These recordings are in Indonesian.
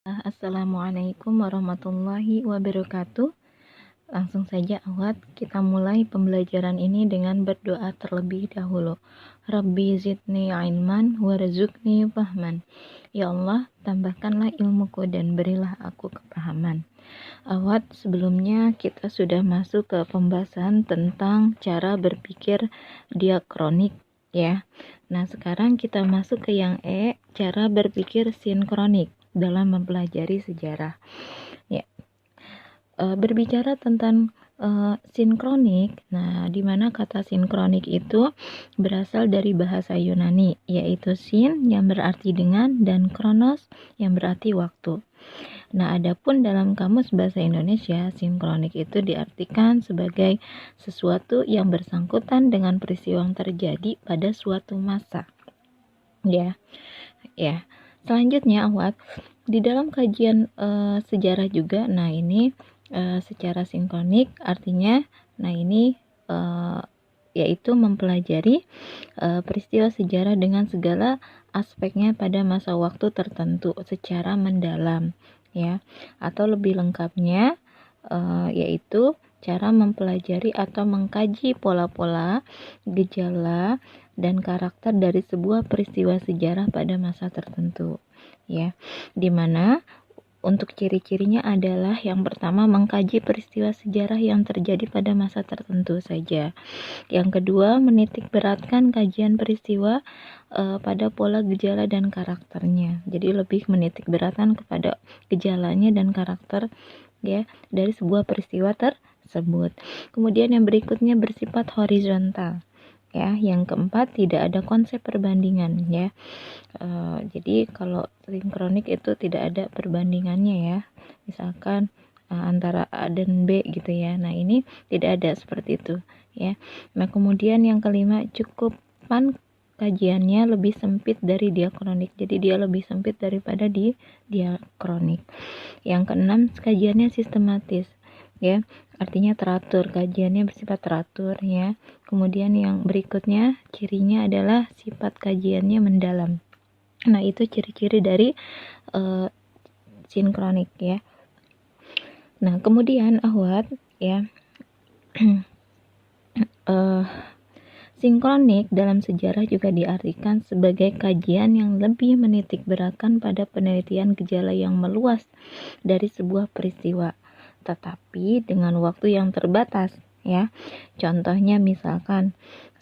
Assalamualaikum warahmatullahi wabarakatuh. Langsung saja awat kita mulai pembelajaran ini dengan berdoa terlebih dahulu. Rabbi zidni ilman warzuqni fahman. Ya Allah, tambahkanlah ilmuku dan berilah aku kepahaman. Awat, sebelumnya kita sudah masuk ke pembahasan tentang cara berpikir diakronik ya. Nah, sekarang kita masuk ke yang cara berpikir sinkronik dalam mempelajari sejarah. Ya. Berbicara tentang sinkronik, nah di mana kata sinkronik itu berasal dari bahasa Yunani, yaitu sin yang berarti dengan dan kronos yang berarti waktu. Nah, adapun dalam kamus bahasa Indonesia, sinkronik itu diartikan sebagai sesuatu yang bersangkutan dengan peristiwa yang terjadi pada suatu masa. Ya. Selanjutnya, awat di dalam kajian sejarah juga, nah ini secara sinkronik artinya, nah ini yaitu mempelajari peristiwa sejarah dengan segala aspeknya pada masa waktu tertentu secara mendalam, ya. Atau lebih lengkapnya yaitu cara mempelajari atau mengkaji pola-pola, gejala, dan karakter dari sebuah peristiwa sejarah pada masa tertentu, ya. Dimana untuk ciri-cirinya adalah yang pertama mengkaji peristiwa sejarah yang terjadi pada masa tertentu saja. Yang kedua, menitik beratkan kajian peristiwa pada pola, gejala, dan karakternya. Jadi lebih menitik beratkan kepada gejalanya dan karakter ya dari sebuah peristiwa tersebut. Kemudian yang berikutnya bersifat horizontal. Ya, yang keempat tidak ada konsep perbandingan ya. Jadi kalau sinkronik itu tidak ada perbandingannya ya. Misalkan antara A dan B gitu ya. Nah, ini tidak ada seperti itu ya. Nah, kemudian yang kelima, cukupan kajiannya lebih sempit dari diakronik. Jadi dia lebih sempit daripada di diakronik. Yang keenam, kajiannya sistematis ya. Artinya teratur, kajiannya bersifat teratur ya. Kemudian yang berikutnya cirinya adalah sifat kajiannya mendalam. Nah, itu ciri-ciri dari sinkronik ya. Nah, kemudian ahwat ya. Sinkronik dalam sejarah juga diartikan sebagai kajian yang lebih menitik beratkan pada penelitian gejala yang meluas dari sebuah peristiwa, tetapi dengan waktu yang terbatas ya. Contohnya misalkan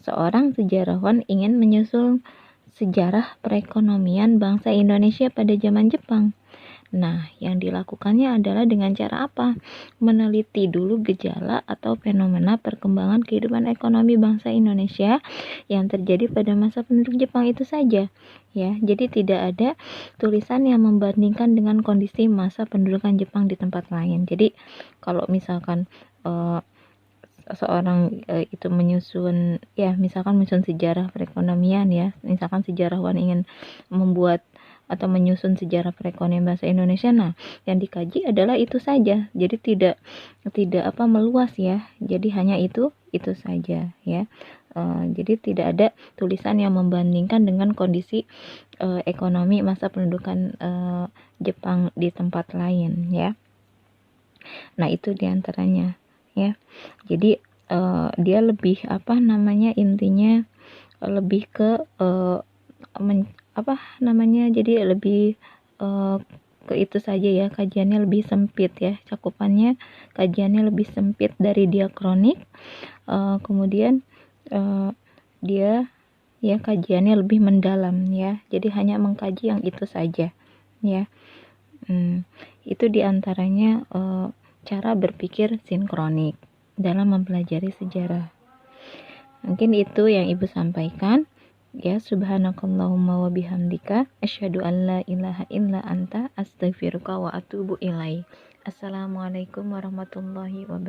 seorang sejarawan ingin menyusun sejarah perekonomian bangsa Indonesia pada zaman Jepang. Nah, yang dilakukannya adalah dengan cara apa? Meneliti dulu gejala atau fenomena perkembangan kehidupan ekonomi bangsa Indonesia yang terjadi pada masa penduduk Jepang itu saja. Ya, jadi tidak ada tulisan yang membandingkan dengan kondisi masa pendudukan Jepang di tempat lain. Jadi, kalau misalkan seorang itu menyusun ya, misalkan menyusun sejarah perekonomian ya, misalkan sejarawan ingin membuat atau menyusun sejarah perekonomian bahasa Indonesia, nah yang dikaji adalah itu saja. Jadi tidak meluas ya. Jadi hanya itu saja ya. Jadi tidak ada tulisan yang membandingkan dengan kondisi ekonomi masa pendudukan Jepang di tempat lain ya. Nah, itu diantaranya ya. Jadi dia lebih intinya lebih ke jadi lebih ke itu saja ya, kajiannya lebih sempit ya, cakupannya kajiannya lebih sempit dari diakronik. Kemudian dia ya kajiannya lebih mendalam ya, jadi hanya mengkaji yang itu saja ya. Itu diantaranya cara berpikir sinkronik dalam mempelajari sejarah. Mungkin itu yang Ibu sampaikan. Ya, subhanakallahumma wa bihamdika asyhadu an la ilaha illa anta astaghfiruka wa atubu ilaik. Assalamualaikum warahmatullahi wabarakatuh.